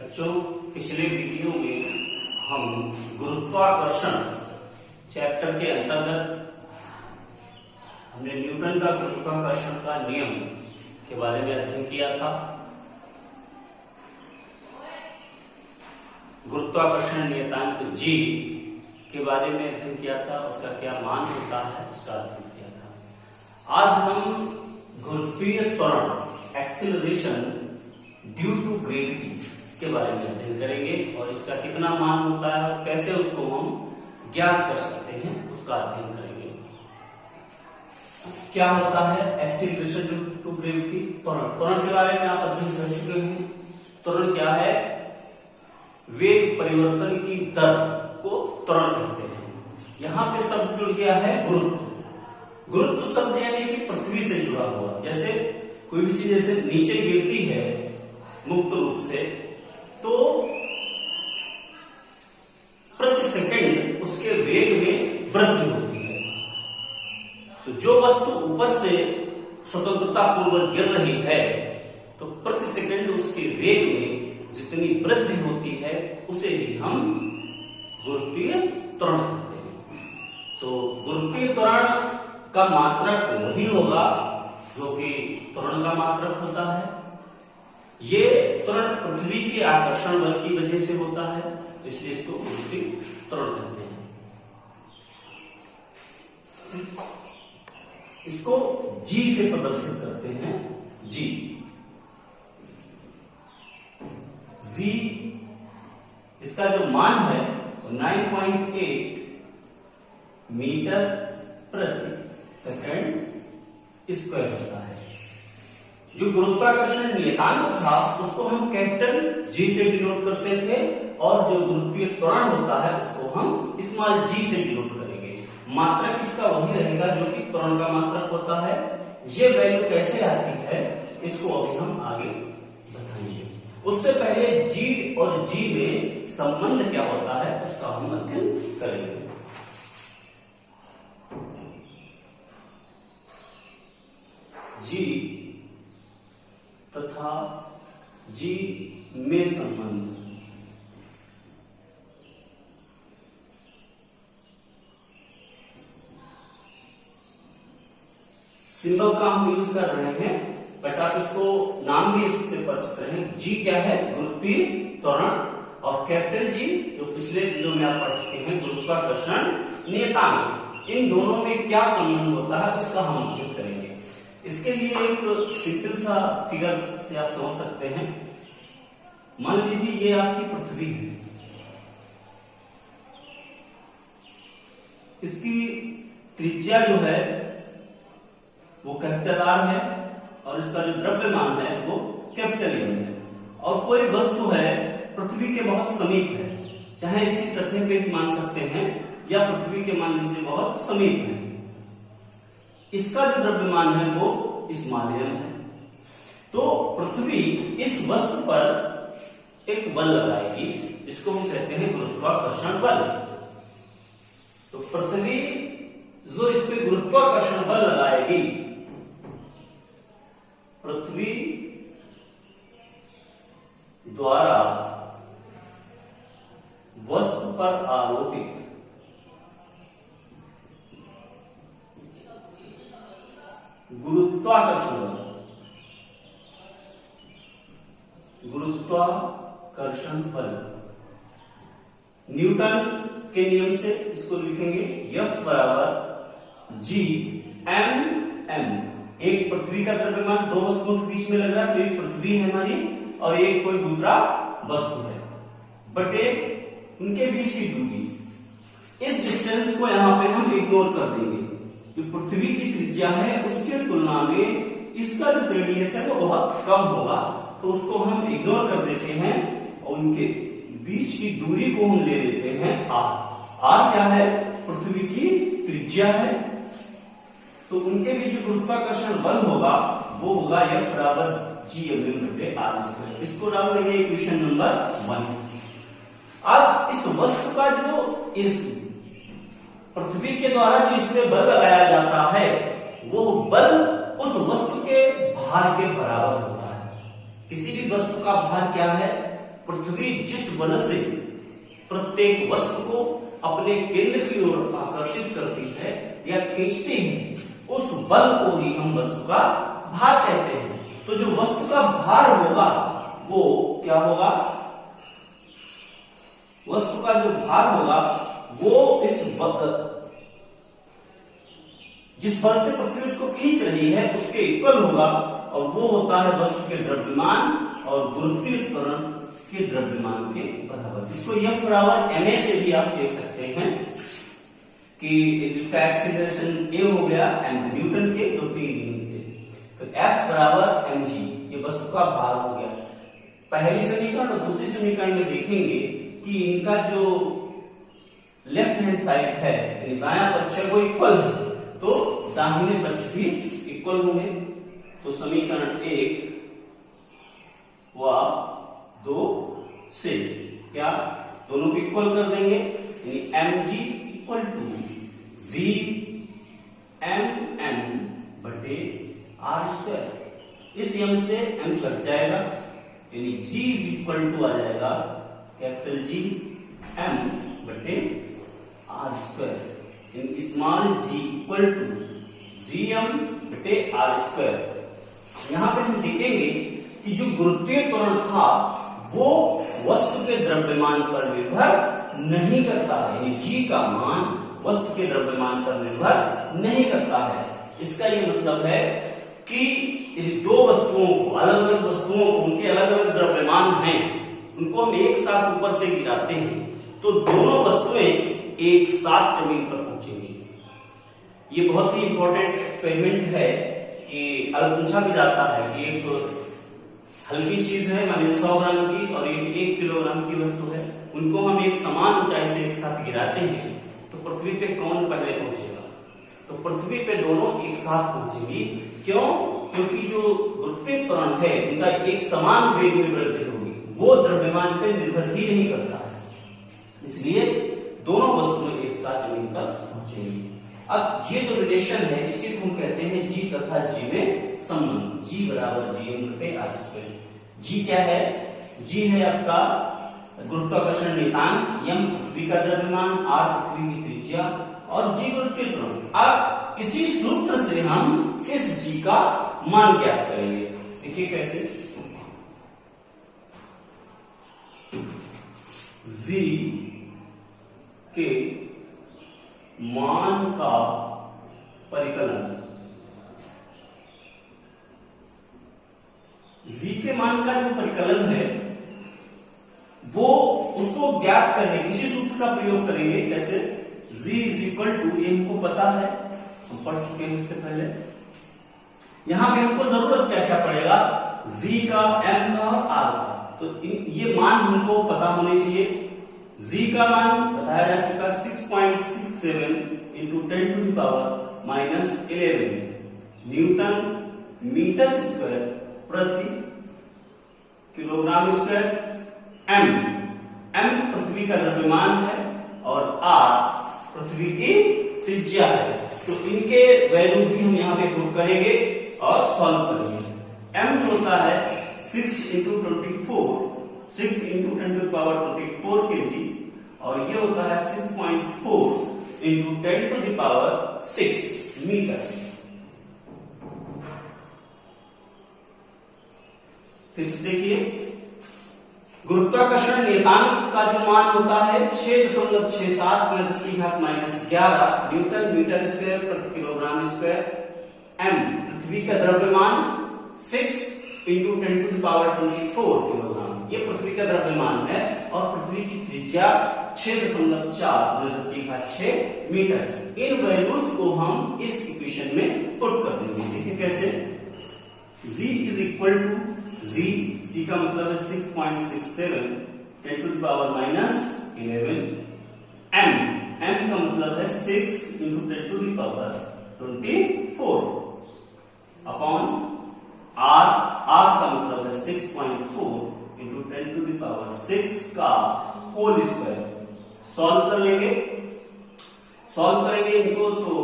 बच्चों, पिछले वीडियो में हम गुरुत्वाकर्षण चैप्टर के अंतर्गत हमने न्यूटन का गुरुत्वाकर्षण का नियम के बारे में अध्ययन किया था। गुरुत्वाकर्षण नियतांक G के बारे में अध्ययन किया था, उसका क्या मान होता है उसका अध्ययन किया था। आज हम गुरुत्वीय त्वरण एक्सीलरेशन ड्यू टू ग्रेविटी के बारे में अध्ययन करेंगे और इसका कितना मान होता है और कैसे उसको हम ज्ञात कर सकते हैं उसका अध्ययन करेंगे। क्या होता है एक्सीलरेशन ड्यू टू ग्रेविटी? त्वरण के बारे में आप अध्ययन कर चुके हैं। त्वरण क्या है? वेग परिवर्तन की दर को त्वरण कहते हैं। यहां पे शब्द जुड़ गया है गुरुत्व। गुरुत्व शब्द यानी कि पृथ्वी से जुड़ा हुआ। जैसे कोई भी चीज जैसे नीचे गिरती है मुक्त रूप से, तो प्रति सेकंड उसके वेग में वृद्धि होती है। तो जो वस्तु ऊपर से स्वतंत्रता पूर्वक गिर रही है, तो प्रति सेकंड उसके वेग में जितनी वृद्धि होती है उसे ही हम गुरुत्वीय त्वरण कहते हैं। तो गुरुत्वीय त्वरण का मात्रक वही होगा जो कि त्वरण का मात्रक होता है। ये त्वरण पृथ्वी के आकर्षण बल की वजह से होता है, तो इसलिए इसको गुरुत्वीय त्वरण कहते हैं। इसको G से प्रदर्शित करते हैं। G इसका जो मान है 9.8 मीटर प्रति सेकंड स्क्वायर होता है। जो गुरुत्वाकर्षण नियतांक था उसको हम कैपिटल G से डिनोट करते थे और जो गुरुत्वीय त्वरण होता है उसको हम स्मॉल g से डिनोट करेंगे। मात्रक इसका वही रहेगा जो कि त्वरण का मात्रक होता है। ये वैल्यू कैसे आती है इसको अभी हम आगे बताएंगे। उससे पहले G और G में संबंध क्या होता है उसका हम अध्ययन करेंगे। G तथा G में संबंध। सिंबल का हम यूज कर रहे हैं, बट आप इसको नाम भी इससे परिचित रहे। G क्या है? गुरुत्वीय त्वरण। और कैपिटल G जो पिछले वीडियो में आप पढ़ चुके हैं गुरुत्वाकर्षण नियतांक। इन दोनों में क्या संबंध होता है उसका हम अध्ययन करेंगे। इसके लिए एक सिंपल सा फिगर से आप समझ सकते हैं। मान लीजिए ये आपकी पृथ्वी है, इसकी त्रिज्या जो है वो कैपिटल R है और इसका जो द्रव्यमान है वो कैपिटल M है। और कोई वस्तु है पृथ्वी के बहुत समीप है, चाहे इसकी सतह पे भी मान सकते हैं या पृथ्वी के मान लीजिए बहुत समीप है। इसका जो द्रव्यमान है वो स्मॉल m है। तो पृथ्वी इस वस्तु पर एक बल लगाएगी, इसको हम कहते हैं गुरुत्वाकर्षण बल। तो पृथ्वी जो इस पे गुरुत्वाकर्षण बल लगाएगी, पृथ्वी द्वारा वस्तु पर आरोपित गुरुत्वाकर्षण बल न्यूटन के नियम से इसको लिखेंगे F बराबर G M M। एक पृथ्वी का द्रव्यमान दो वस्तुओं के बीच में लग रहा है, तो एक पृथ्वी है हमारी और एक कोई दूसरा वस्तु है, बटे उनके बीच की दूरी। इस डिस्टेंस को यहां पे हम इग्नोर कर देंगे। जो पृथ्वी की त्रिज्या है उसके तुलना में इसका जो रेडियस है वो बहुत कम होगा, तो उसको हम इग्नोर कर देते हैं और उनके बीच की दूरी को हम ले लेते हैं R। R क्या है? पृथ्वी की त्रिज्या है। तो उनके बीच जो गुरुत्वाकर्षण बल होगा वो होगा F बराबर G/R²। इसको डाल देंगे इक्वेशन नंबर 1। अब इस वस्तु का जो इस पृथ्वी के द्वारा जो इसमें बल लगाया जाता है वो बल उस वस्तु के भार के बराबर होता है। किसी भी वस्तु का भार क्या है? पृथ्वी जिस बल से प्रत्येक वस्तु को अपने केंद्र की ओर आकर्षित करती है या खींचती है, उस बल को ही हम वस्तु का भार कहते हैं। तो जो वस्तु का भार होगा वो क्या होगा? वस्तु का जो भार होगा वो जिस बल से पृथ्वी उसको खींच रही है उसके इक्वल होगा, और वो होता है वस्तु के द्रव्यमान और गुरुत्वीय त्वरण के द्रव्यमान के बराबर। इसको F बराबर ma से भी आप देख सकते हैं कि इसका एक्सीलरेशन a हो गया न्यूटन के द्वितीय नियम से, तो F बराबर mg, ये वस्तु का भार हो गया। पहली समीकरण और दूसरी समीकरण में देखेंगे कि इनका जो लेफ्ट हैंड साइड है, दायां पक्ष है, वो इक्वल है, तो दाहिने पक्ष भी इक्वल होंगे। तो समीकरण 1 व 2 से क्या दोनों को इक्वल कर देंगे, यानी mg equal to g m बटे r स्क्वायर। इस m से m कट जाएगा, यानी g इज इक्वल टू आ जाएगा कैपिटल G m बटे r स्क्वायर, यानी small g equal to gm बटे r स्क्वायर। यहां पे हम देखेंगे कि जो गुरुत्वीय त्वरण था वो वस्तु के द्रव्यमान पर निर्भर नहीं करता है, यानी g का मान वस्तु के द्रव्यमान पर निर्भर नहीं करता है। इसका ये मतलब है कि यदि दो वस्तुओं को, अलग अलग वस्तुओं को, उनके अलग अलग द्रव्यमान हैं, उनको हम एक साथ ऊपर से गिराते हैं तो दोनों वस्तुएं एक साथ जमीन पर पहुंचेंगी। ये बहुत ही इंपॉर्टेंट एक्सपेरिमेंट है कि अगर पूछा भी जाता है कि एक हल्की चीज है माने 100 ग्राम की और एक 1 किलोग्राम की वस्तु है, उनको हम एक समान ऊंचाई से एक साथ गिराते हैं तो पृथ्वी पे कौन पहले पहुंचेगा? तो पृथ्वी पे दोनों एक साथ पहुंचेंगी। क्यों? क्योंकि जो गुरुत्वीय त्वरण है उनका एक समान वेग में वृद्धि होगी, वो द्रव्यमान पे निर्भर ही नहीं करता है, इसलिए दोनों वस्तुएं एक साथ जमीन पर पहुंचेंगी। अब ये जो रिलेशन है इसी को हम कहते हैं G तथा G में संबंध, G बराबर Gm बटे r स्क्वायर। G क्या है? G है आपका गुरुत्वाकर्षण नियतांक, m पृथ्वी का द्रव्यमान, r पृथ्वी की त्रिज्या और G गुरुत्वीय त्वरण। अब इसी सूत्र से हम इस G का मान ज्ञात करेंगे। देखिए कैसे, G के मान का परिकलन, G के मान का जो परिकलन है वो उसको ज्ञात करने किसी सूत्र का प्रयोग करेंगे। कैसे? G इज इक्वल टू, ये हमको पता है, हम पढ़ चुके हैं इससे पहले। यहां पे हमको जरूरत क्या क्या पड़ेगा? G का, M का और R का। तो ये मान हमको पता होने चाहिए। G का मान बताया जा चुका 6.67 into 10 to the power minus 11 newton metre square प्रति किलोग्राम स्क्वायर। M पृथ्वी का द्रव्यमान है और R पृथ्वी की त्रिज्या है, तो इनके वैल्यू भी हम यहाँ पे पुट करेंगे और सॉल्व करेंगे। M जो होता है 6 into 24, 6 into 10 to the power 24 kg, और ये होता है 6.4 into 10 to the power 6 metre. फिर देखिए, गुरुत्वाकर्षण नियतांक का जो मान होता है 6.67 में 10 की घात माइनस 11 न्यूटन मीटर स्क्वायर प्रति किलोग्राम स्क्वायर। M पृथ्वी का द्रव्यमान 6 into 10 to the power 24 kilogram, ये पृथ्वी का द्रव्यमान है, और पृथ्वी की त्रिज्या 6.4 में 10 की घात 6 मीटर। इन वैल्यूज को हम इस इक्वेशन में पुट कर देंगे। देखिए कैसे, G is equal to G का मतलब है 6.67 10 to the power minus 11। M का मतलब है 6 into 10 to the power 24 upon R का मतलब है 6.4 इंटू 10 टू द पावर 6 का होल स्क्वायर। सॉल्व कर लेंगे, सॉल्व करेंगे इनको तो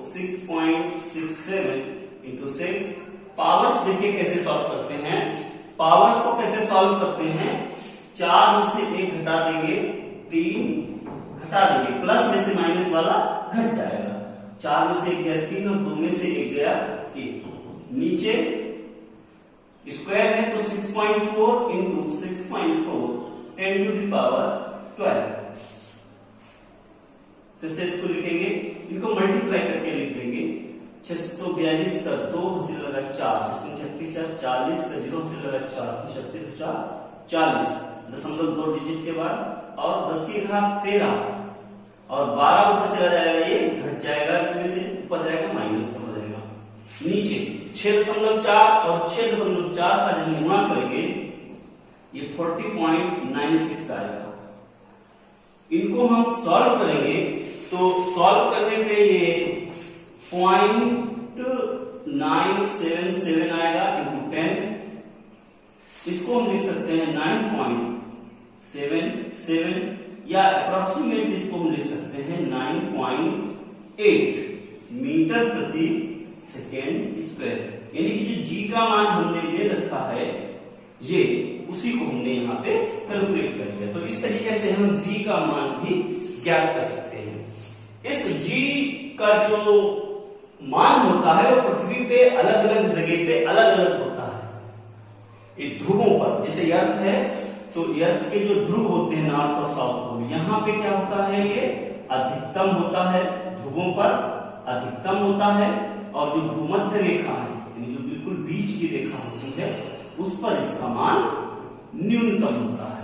6.67 इंटू 6। पावर्स देखिए कैसे सॉल्व करते हैं, पावर्स को कैसे सॉल्व करते हैं, 4 में से 1 घटा देंगे 3 घटा देंगे, प्लस में से माइनस वाला घट जाएगा। 4 में से 1 गया 3 और 2 में से 1 गया 1। नीचे स्क्वायर है तो 6.4 इंटू 6.4 10 टू द पावर 12। फिर से इसको लिखेंगे, इनको मल्टीप्लाई करके लिख देंगे। 642 का 2 हासिल लगा 4, 36 40 का 0 हासिल लगा 4, 36 4 40 दशमलव 2 डिजिट के बाद, और 10 की घात 13 और 12 ऊपर चला जाएगा, ये घट जाएगा, इसमें से ऊपर जाएगा माइनस का हो जाएगा। नीचे 6.4 और 6.4 का जब गुणा करेंगे ये 40.96 आएगा। इनको हम सॉल्व करेंगे तो सॉल्व करने पे ये 0.977 आएगा इंटू 10। इसको हम लिख सकते हैं 9.77 या अप्रोक्सीमेट इसको हम लिख सकते हैं 9.8 मीटर प्रति सेकेंड स्क्वायर। यानी कि जो जी का मान हमने ले रखा है ये उसी को हमने यहाँ पे कैलकुलेट कर लिया। तो इस तरीके से हम जी का मान भी ज्ञात कर सकते हैं। इस जी का जो मान होता है वो पृथ्वी पे अलग अलग जगह पे अलग अलग होता है। ये ध्रुवों पर, जैसे अर्थ है तो अर्थ के जो ध्रुव होते हैं नॉर्थ और साउथ पोल, यहाँ पे क्या होता है, ये अधिकतम होता है, ध्रुवों पर अधिकतम होता है, और जो भूमध्य रेखा है यानी जो बिल्कुल बीच की रेखा होती है उस पर इसका मान न्यूनतम होता है।